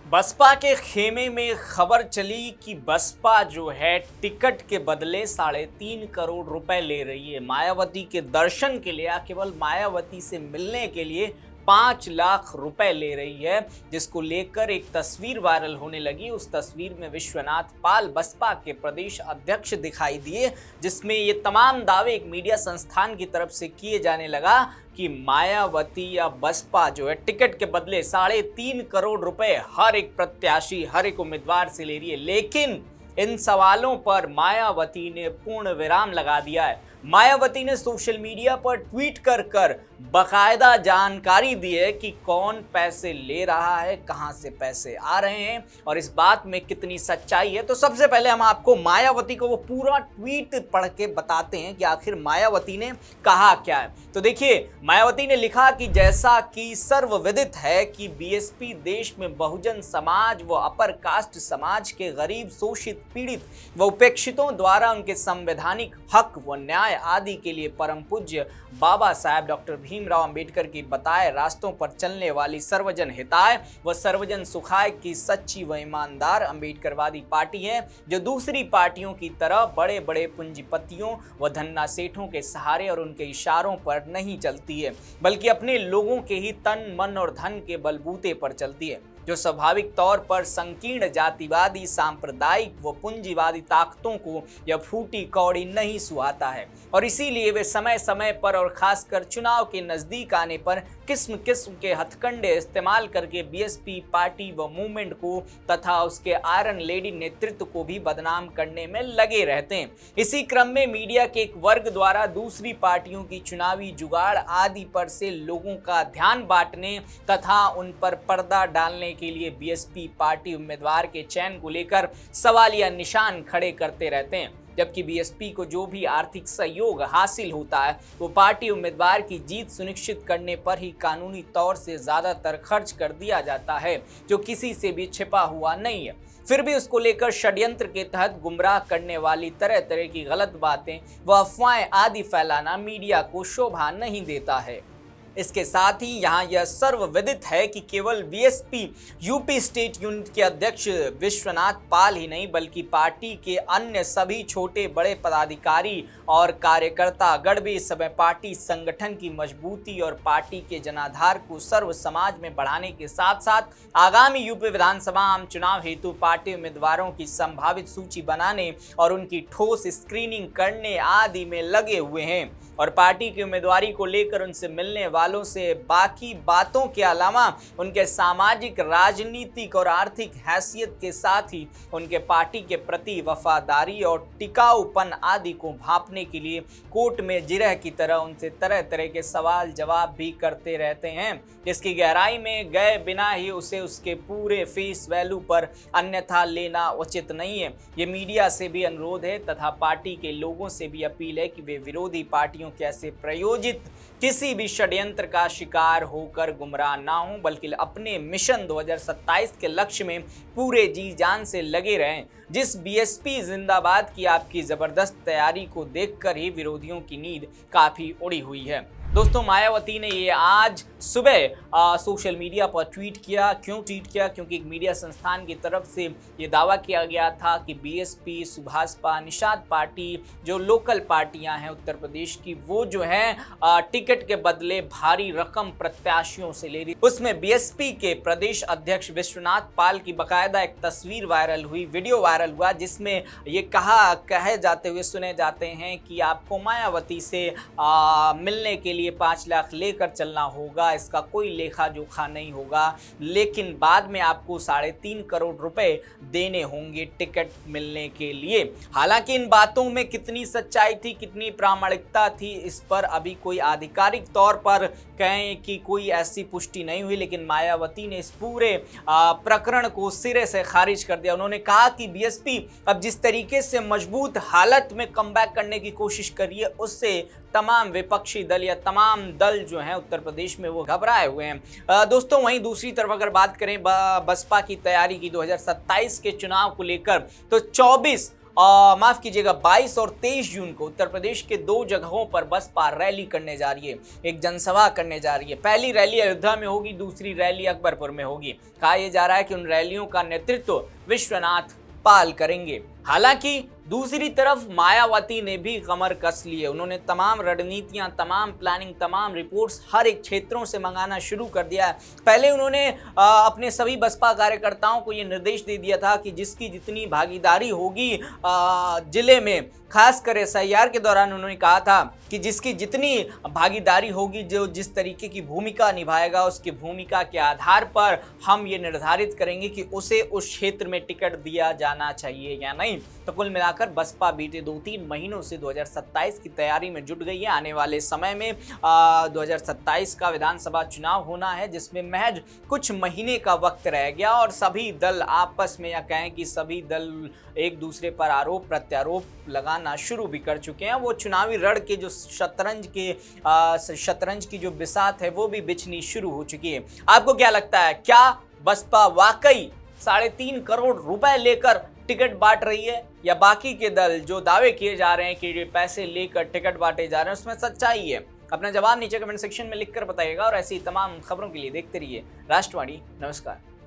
बसपा के खेमे में खबर चली कि बसपा जो है टिकट के बदले 3.5 करोड़ रुपए ले रही है। मायावती के दर्शन के लिए या केवल मायावती से मिलने के लिए 5 लाख रुपए ले रही है, जिसको लेकर एक तस्वीर वायरल होने लगी। उस तस्वीर में विश्वनाथ पाल बसपा के प्रदेश अध्यक्ष दिखाई दिए, जिसमें ये तमाम दावे एक मीडिया संस्थान की तरफ से किए जाने लगा कि मायावती या बसपा जो है टिकट के बदले 3.5 करोड़ रुपए हर एक प्रत्याशी, हर एक उम्मीदवार से ले रही है। लेकिन इन सवालों पर मायावती ने पूर्ण विराम लगा दिया है। मायावती ने सोशल मीडिया पर ट्वीट कर बकायदा जानकारी दी है कि कौन पैसे ले रहा है, कहां से पैसे आ रहे हैं और इस बात में कितनी सच्चाई है। तो सबसे पहले हम आपको मायावती को वो पूरा ट्वीट पढ़ के बताते हैं कि आखिर मायावती ने कहा क्या है। तो देखिए, मायावती ने लिखा कि जैसा कि सर्वविदित है कि बीएसपी देश में बहुजन समाज व अपर कास्ट समाज के गरीब, शोषित, पीड़ित व उपेक्षितों द्वारा उनके संवैधानिक हक व न्याय आदि के लिए परम पूज्य बाबा साहेब डॉक्टर भीमराव अंबेडकर की बताए रास्तों पर चलने वाली सर्वजन हिताय व सर्वजन सुखाय की सच्ची व ईमानदार अंबेडकरवादी पार्टी है, जो दूसरी पार्टियों की तरह बड़े बड़े पूंजीपतियों व धन्ना सेठों के सहारे और उनके इशारों पर नहीं चलती है, बल्कि अपने लोगों के ही तन, मन और धन के बलबूते पर चलती है, जो स्वाभाविक तौर पर संकीर्ण जातिवादी, सांप्रदायिक व पूंजीवादी ताकतों को यह फूटी कौड़ी नहीं सुहाता है। और इसीलिए वे समय समय पर और खासकर चुनाव के नजदीक आने पर किस्म किस्म के हथकंडे इस्तेमाल करके बीएसपी पार्टी व मूवमेंट को तथा उसके आयरन लेडी नेतृत्व को भी बदनाम करने में लगे रहते हैं। इसी क्रम में मीडिया के एक वर्ग द्वारा दूसरी पार्टियों की चुनावी जुगाड़ आदि पर से लोगों का ध्यान बांटने तथा उन पर पर्दा डालने के लिए बीएसपी पार्टी उम्मीदवार के चयन को लेकर सवालिया निशान खड़े करते रहते हैं, जबकि बीएसपी को जो भी आर्थिक सहयोग हासिल होता है वो पार्टी उम्मीदवार की जीत सुनिश्चित करने पर ही कानूनी तौर से ज्यादातर खर्च कर दिया जाता है, जो किसी से भी छिपा हुआ नहीं है। फिर भी उसको लेकर षड्यंत्र के तहत गुमराह करने वाली तरह तरह की गलत बातें व अफवाहें आदि फैलाना मीडिया को शोभा नहीं देता है। इसके साथ ही यहाँ यह सर्वविदित है कि केवल बीएसपी यूपी स्टेट यूनिट के अध्यक्ष विश्वनाथ पाल ही नहीं, बल्कि पार्टी के अन्य सभी छोटे बड़े पदाधिकारी और कार्यकर्ता गण भी इस समय पार्टी संगठन की मजबूती और पार्टी के जनाधार को सर्व समाज में बढ़ाने के साथ साथ आगामी यूपी विधानसभा आम चुनाव हेतु पार्टी उम्मीदवारों की संभावित सूची बनाने और उनकी ठोस स्क्रीनिंग करने आदि में लगे हुए हैं। और पार्टी की उम्मीदवारी को लेकर उनसे मिलने वालों से बाकी बातों के अलावा उनके सामाजिक, राजनीतिक और आर्थिक हैसियत के साथ ही उनके पार्टी के प्रति वफादारी और टिकाऊपन आदि को भांपने के लिए कोर्ट में जिरह की तरह उनसे तरह तरह के सवाल जवाब भी करते रहते हैं, जिसकी गहराई में गए बिना ही उसे उसके पूरे फेस वैल्यू पर अन्यथा लेना उचित नहीं है। ये मीडिया से भी अनुरोध है तथा पार्टी के लोगों से भी अपील है कि वे विरोधी पार्टियों कैसे प्रयोजित किसी भी षड्यंत्र का शिकार होकर गुमराह ना हो, बल्कि अपने मिशन 2027 के लक्ष्य में पूरे जी जान से लगे रहें। जिस बीएसपी जिंदाबाद की आपकी जबरदस्त तैयारी को देखकर ही विरोधियों की नींद काफी उड़ी हुई है। दोस्तों, मायावती ने ये आज सुबह सोशल मीडिया पर ट्वीट किया। क्यों ट्वीट किया? क्योंकि एक मीडिया संस्थान की तरफ से ये दावा किया गया था कि बीएसपी, सुभाषपा, निषाद पार्टी जो लोकल पार्टियां हैं उत्तर प्रदेश की, वो जो है टिकट के बदले भारी रकम प्रत्याशियों से ले रही। उसमें बीएसपी के प्रदेश अध्यक्ष विश्वनाथ पाल की बकायदा एक तस्वीर वायरल हुई, वीडियो वायरल हुआ, जिसमें ये कहे जाते हुए सुने जाते हैं कि आपको मायावती से मिलने के लिए 5 लाख लेकर चलना होगा, इसका कोई लेखा जोखा नहीं होगा, लेकिन बाद में आपको 3.5 करोड़ रुपए देने होंगे टिकट मिलने के लिए। हालांकि इन बातों में कितनी सच्चाई थी, कितनी प्रामाणिकता थी, इस पर अभी कोई आधिकारिक तौर पर कहें कि कोई ऐसी पुष्टि नहीं हुई, लेकिन मायावती ने इस पूरे प्रकरण को सिरे से खारिज कर दिया। उन्होंने कहा कि बीएसपी अब जिस तरीके से मजबूत हालत में कमबैक करने की कोशिश कर रही है, उससे तमाम विपक्षी दल या तमाम दल जो हैं उत्तर प्रदेश में वो घबराए हुए हैं। दोस्तों, वहीं दूसरी तरफ अगर बात करें बसपा की तैयारी की 2027 के चुनाव को लेकर, तो 24 माफ कीजिएगा 22 और 23 जून को उत्तर प्रदेश के 2 जगहों पर बसपा रैली करने जा रही है, एक जनसभा करने जा रही है। पहली रैली अयोध्या में होगी, दूसरी रैली अकबरपुर में होगी। कहा यह जा रहा है कि उन रैलियों का नेतृत्व विश्वनाथ पाल करेंगे। हालांकि दूसरी तरफ मायावती ने भी कमर कस ली है। उन्होंने तमाम रणनीतियां, तमाम प्लानिंग, तमाम रिपोर्ट्स हर एक क्षेत्रों से मंगाना शुरू कर दिया है। पहले उन्होंने अपने सभी बसपा कार्यकर्ताओं को ये निर्देश दे दिया था कि जिसकी जितनी भागीदारी होगी जिले में, खासकर SIR के दौरान उन्होंने कहा था कि जिसकी जितनी भागीदारी होगी, जो जिस तरीके की भूमिका निभाएगा, उसकी भूमिका के आधार पर हम ये निर्धारित करेंगे कि उसे उस क्षेत्र में टिकट दिया जाना चाहिए या नहीं। तो कुल मिलाकर बसपा बीते 2-3 महीनों से 2027 की तैयारी में जुट गई है। आने वाले समय में 2027 का विधानसभा चुनाव होना है, जिसमें महज कुछ महीने का वक्त रह गया और सभी दल आपस में, या कहें कि सभी दल एक दूसरे पर आरोप प्रत्यारोप लगाना शुरू भी कर चुके हैं। वो चुनावी रण के जो शतरंज की जो बिसात है वो भी बिछनी शुरू हो चुकी है। आपको क्या लगता है, क्या बसपा वाकई 3.5 करोड़ रुपए लेकर टिकट बांट रही है, या बाकी के दल जो दावे किए जा रहे हैं कि पैसे लेकर टिकट बांटे जा रहे हैं उसमें सच्चाई है? अपना जवाब नीचे कमेंट सेक्शन में लिखकर बताइएगा और ऐसी तमाम खबरों के लिए देखते रहिए राष्ट्रवाणी। नमस्कार।